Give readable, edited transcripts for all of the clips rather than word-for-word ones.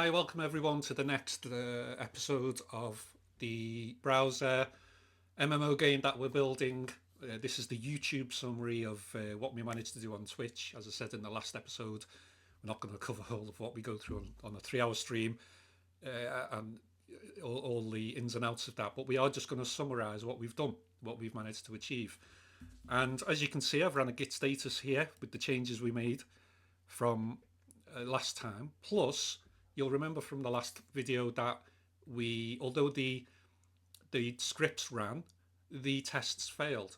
Hi, welcome everyone to the next episode of the browser MMO game that we're building. This is the YouTube summary of what we managed to do on Twitch. As I said in the last episode, we're not going to cover all of what we go through on a 3 hour stream and all the ins and outs of that, but we are just going to summarize what we've done, what we've managed to achieve. And as you can see, I've ran a git status here with the changes we made from last time. Plus, you'll remember from the last video that although the scripts ran, the tests failed.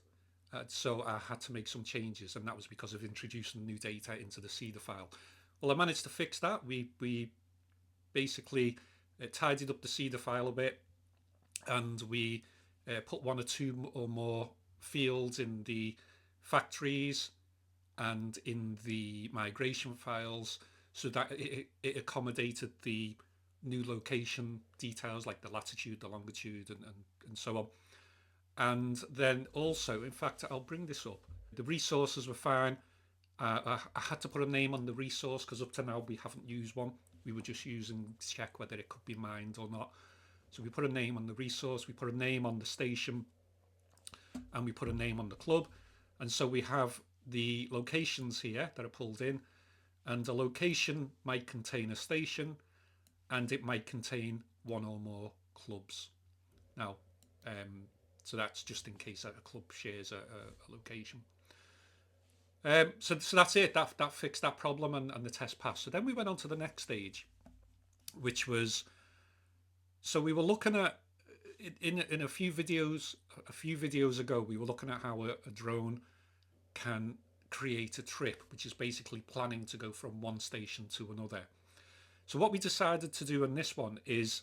So I had to make some changes, and that was because of introducing new data into the seeder file. Well, I managed to fix that. We basically tidied up the seeder file a bit, and we put one or two or more fields in the factories and in the migration files so that it accommodated the new location details like the latitude, the longitude, and so on. And then also, in fact, I'll bring this up. The resources were fine. I had to put a name on the resource because up to now we haven't used one. We were just using to check whether it could be mined or not. So we put a name on the resource, we put a name on the station, and we put a name on the club. And so we have the locations here that are pulled in, and a location might contain a station and it might contain one or more clubs. Now, so that's just in case a club shares a location. So that's it. That fixed that problem, and the test passed. So then we went on to the next stage, which was, so we were looking at in a few videos ago, we were looking at how a drone can create a trip, which is basically planning to go from one station to another. So what we decided to do in this one is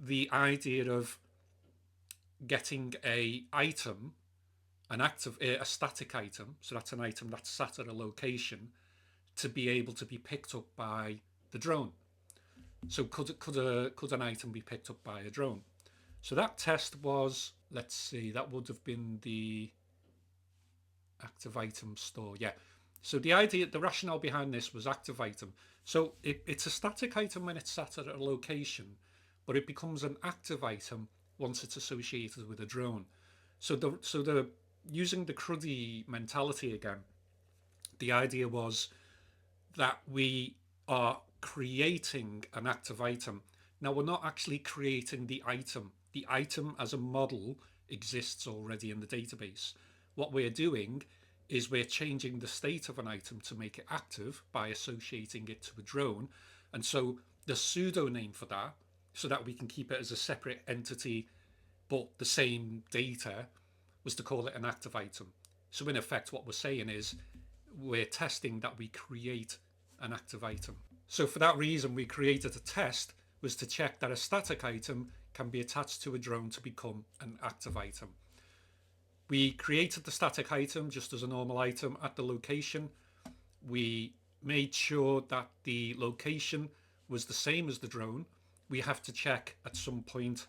the idea of getting a static item, so that's an item that's sat at a location, to be able to be picked up by the drone. So could an item be picked up by a drone? So that test was, let's see, that would have been the active item store. Yeah. So the rationale behind this was active item. So it's a static item when it's sat at a location, but it becomes an active item once it's associated with a drone. So the using the cruddy mentality again, the idea was that we are creating an active item. Now, we're not actually creating the item. The item as a model exists already in the database. What we're doing is we're changing the state of an item to make it active by associating it to a drone. And so the pseudo name for that, so that we can keep it as a separate entity but the same data, was to call it an active item. So in effect, what we're saying is we're testing that we create an active item. So for that reason, we created a test, was to check that a static item can be attached to a drone to become an active item. We created the static item just as a normal item at the location. We made sure that the location was the same as the drone. We have to check at some point.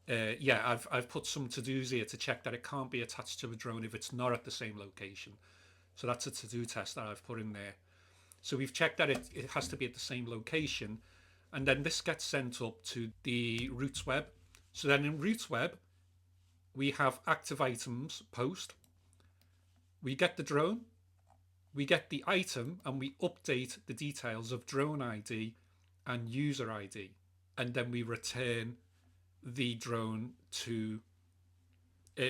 I've put some to-dos here to check that it can't be attached to a drone if it's not at the same location. So that's a to-do test that I've put in there. So we've checked that it has to be at the same location. And then this gets sent up to the routes web. So then in routes web, we have active items post. We get the drone, we get the item, and we update the details of drone ID and user ID. And then we return the drone to,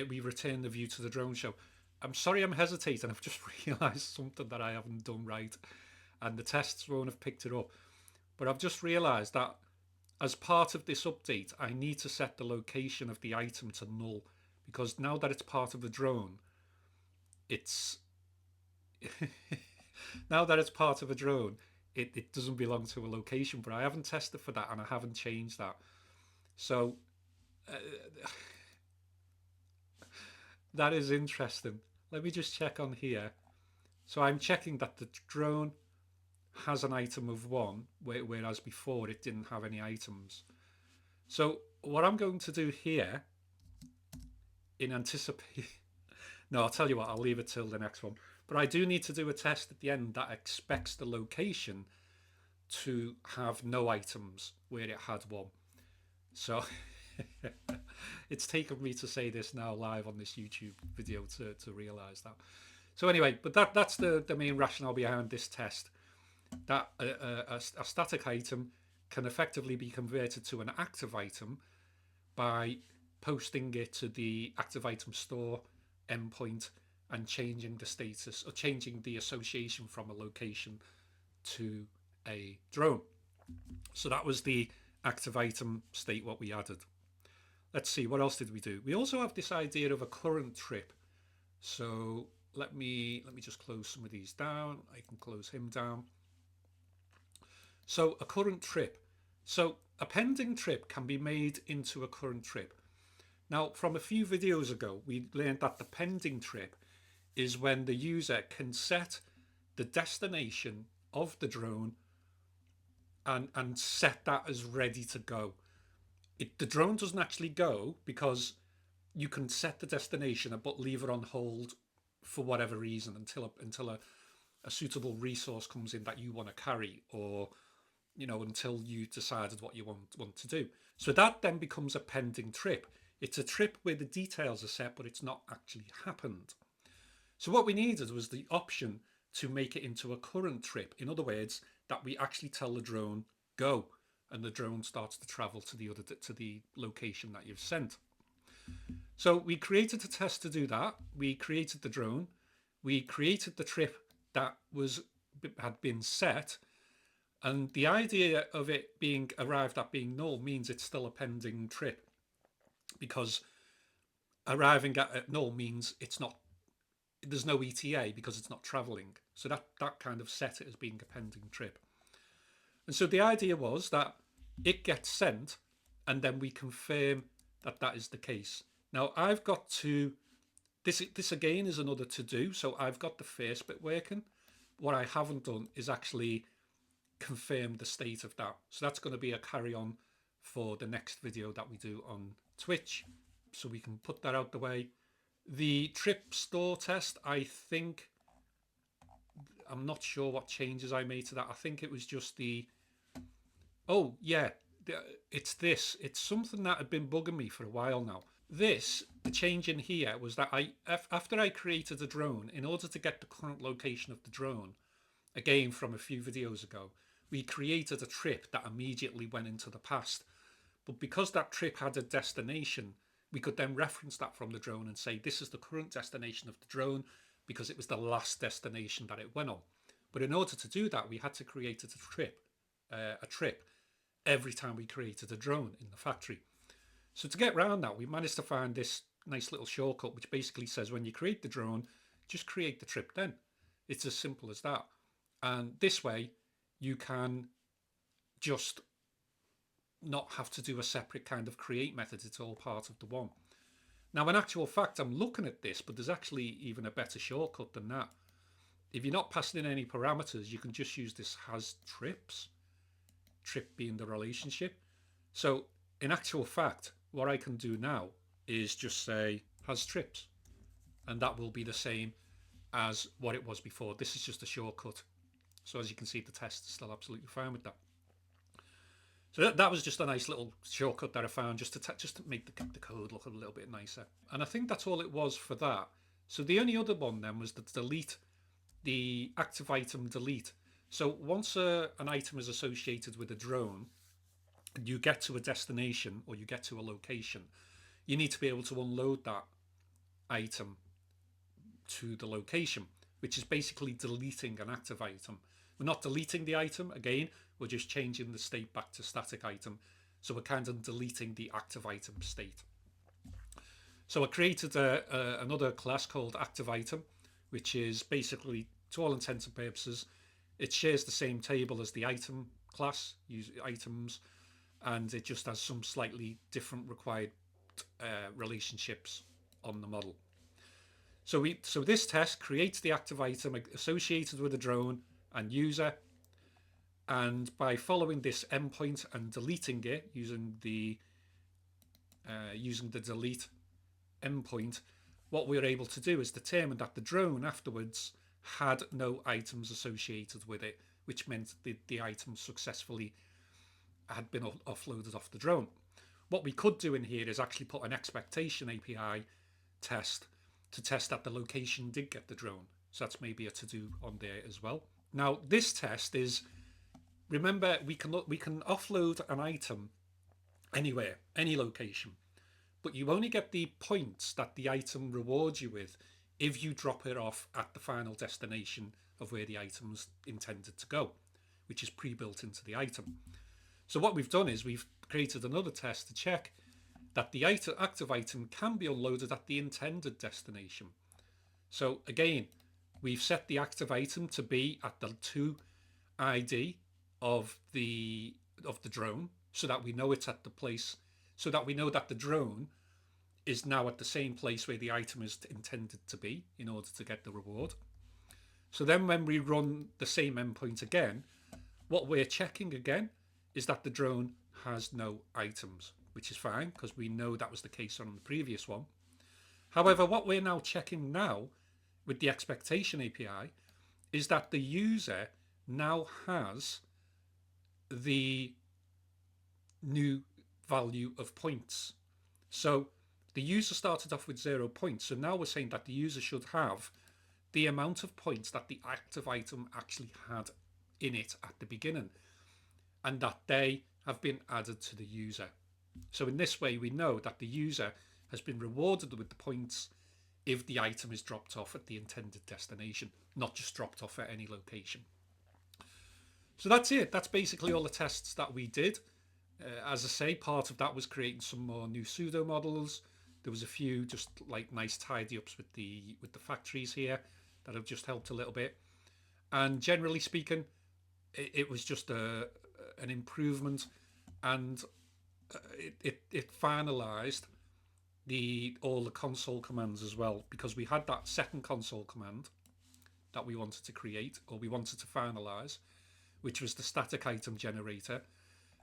we return the view to the drone show. I'm sorry I'm hesitating. I've just realised something that I haven't done right, and the tests won't have picked it up. But I've just realised that as part of this update, I need to set the location of the item to null, because now that it's part of the drone, it's now that it's part of a drone, it doesn't belong to a location. But I haven't tested for that, and I haven't changed that. So that is interesting. Let me just check on here. So I'm checking that the drone has an item of 1, whereas before it didn't have any items. So what I'm going to do here in anticipation, no, I'll tell you what, I'll leave it till the next one. But I do need to do a test at the end that expects the location to have no items where it had one. So it's taken me to say this now live on this YouTube video to realize that. So anyway, but that's the main rationale behind this test, that a static item can effectively be converted to an active item by posting it to the active item store endpoint and changing the status or changing the association from a location to a drone. So that was the active item state what we added. Let's see, what else did we do? We also have this idea of a current trip. So let me just close some of these down. I can close him down. So a current trip. So a pending trip can be made into a current trip. Now, from a few videos ago, we learned that the pending trip is when the user can set the destination of the drone and set that as ready to go. The drone doesn't actually go because you can set the destination but leave it on hold for whatever reason until a suitable resource comes in that you want to carry, or until you decided what you want to do. So that then becomes a pending trip. It's a trip where the details are set, but it's not actually happened. So what we needed was the option to make it into a current trip. In other words, that we actually tell the drone go, and the drone starts to travel to the location that you've sent. So we created a test to do that. We created the drone. We created the trip that had been set. And the idea of it being arrived at being null means it's still a pending trip, because arriving at null means there's no ETA because it's not traveling. So that kind of set it as being a pending trip. And so the idea was that it gets sent and then we confirm that is the case. Now I've got to, this again is another to do. So I've got the first bit working. What I haven't done is actually confirm the state of that. So that's going to be a carry on for the next video that we do on Twitch. So we can put that out the way. The trip store test, I'm not sure what changes I made to that. I think it was just it's something that had been bugging me for a while now. The change in here was that after I created a drone, in order to get the current location of the drone, again from a few videos ago, we created a trip that immediately went into the past. But because that trip had a destination, we could then reference that from the drone and say, this is the current destination of the drone because it was the last destination that it went on. But in order to do that, we had to create a trip every time we created a drone in the factory. So to get around that, we managed to find this nice little shortcut, which basically says when you create the drone, just create the trip then. It's as simple as that. And this way, you can just not have to do a separate kind of create method. It's all part of the one. Now, in actual fact, I'm looking at this, but there's actually even a better shortcut than that. If you're not passing in any parameters, you can just use this has trips, trip being the relationship. So in actual fact, what I can do now is just say has trips, and that will be the same as what it was before. This is just a shortcut. So as you can see, the test is still absolutely fine with that. So that was just a nice little shortcut that I found just to make the code look a little bit nicer. And I think that's all it was for that. So the only other one then was the active item delete. So once an item is associated with a drone, you get to a destination or you get to a location, you need to be able to unload that item to the location, which is basically deleting an active item. We're not deleting the item again, we're just changing the state back to static item. So we're kind of deleting the active item state. So I created another class called active item, which is basically, to all intents and purposes, it shares the same table as the item class, use items, and it just has some slightly different required relationships on the model. So this test creates the active item associated with a drone and user, and by following this endpoint and deleting it using the delete endpoint, what we're able to do is determine that the drone afterwards had no items associated with it, which meant the item successfully had been offloaded off the drone. What we could do in here is actually put an expectation API test to test that the location did get the drone. So that's maybe a to-do on there as well. Now this test is, remember, we can offload an item anywhere, any location, but you only get the points that the item rewards you with if you drop it off at the final destination of where the item's intended to go, which is pre-built into the item. So what we've done is we've created another test to check that the active item can be unloaded at the intended destination. So again, we've set the active item to be at the to ID of the drone, so that we know it's at the place, so that we know that the drone is now at the same place where the item is intended to be in order to get the reward. So then when we run the same endpoint again, what we're checking again is that the drone has no items, which is fine because we know that was the case on the previous one. However, what we're now checking now with the expectation API is that the user now has the new value of points. So the user started off with 0 points. So now we're saying that the user should have the amount of points that the active item actually had in it at the beginning, and that they have been added to the user. So in this way, we know that the user has been rewarded with the points if the item is dropped off at the intended destination, not just dropped off at any location. So that's it. That's basically all the tests that we did. As I say, part of that was creating some more new pseudo models. There was a few just like nice tidy ups with the factories here that have just helped a little bit. And generally speaking, it was just an improvement, and it finalized all the console commands as well, because we had that second console command that we wanted to create, or we wanted to finalize, which was the static item generator.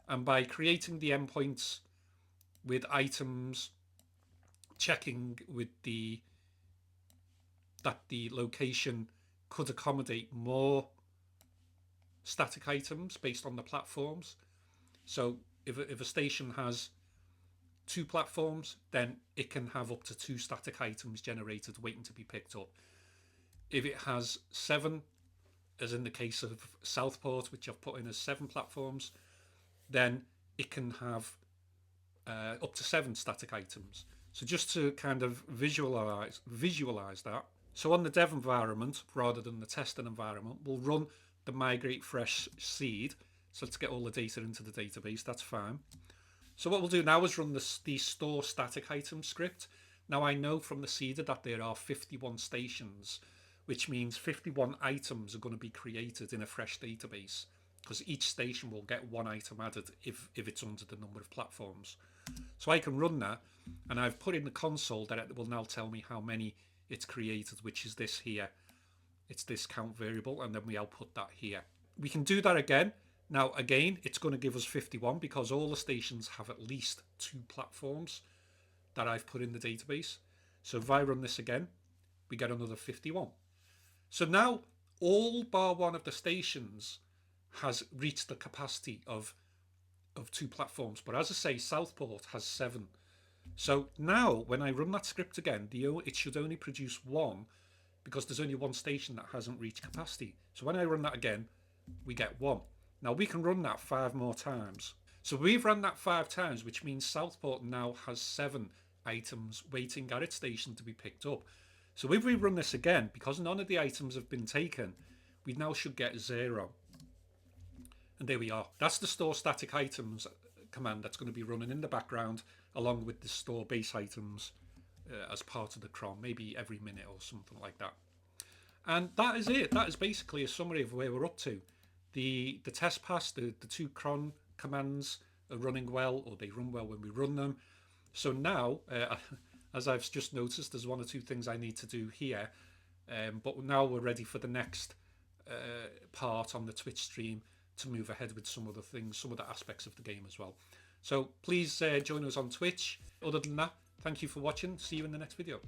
And by creating the endpoints with items, checking with that the location could accommodate more static items based on the platforms. So if a station has 2 platforms, then it can have up to 2 static items generated waiting to be picked up. If it has 7, as in the case of Southport, which I've put in as 7 platforms, then it can have up to 7 static items. So just to kind of visualize that. So on the dev environment, rather than the testing environment, we'll run the migrate fresh seed. So let's get all the data into the database. That's fine. So what we'll do now is run the store static item script. Now I know from the seeder that there are 51 stations, which means 51 items are going to be created in a fresh database, because each station will get 1 item added if it's under the number of platforms. So I can run that, and I've put in the console that it will now tell me how many it's created, which is this here. It's this count variable, and then we output that here. We can do that again. Now again, it's going to give us 51 because all the stations have at least 2 platforms that I've put in the database. So if I run this again, we get another 51. So now all bar 1 of the stations has reached the capacity of 2 platforms. But as I say, Southport has 7. So now when I run that script again, it should only produce 1 because there's only 1 station that hasn't reached capacity. So when I run that again, we get 1. Now we can run that 5 more times. So we've run that 5 times, which means Southport now has 7 items waiting at its station to be picked up. So if we run this again, because none of the items have been taken, we now should get 0. And there we are. That's the store static items command that's going to be running in the background along with the store base items as part of the cron, maybe every minute or something like that. And that is it. That is basically a summary of where we're up to. The test pass, the 2 cron commands are running well, or they run well when we run them. So now, as I've just noticed, there's 1 or 2 things I need to do here. But now we're ready for the next part on the Twitch stream to move ahead with some other things, some other aspects of the game as well. So please join us on Twitch. Other than that, thank you for watching. See you in the next video.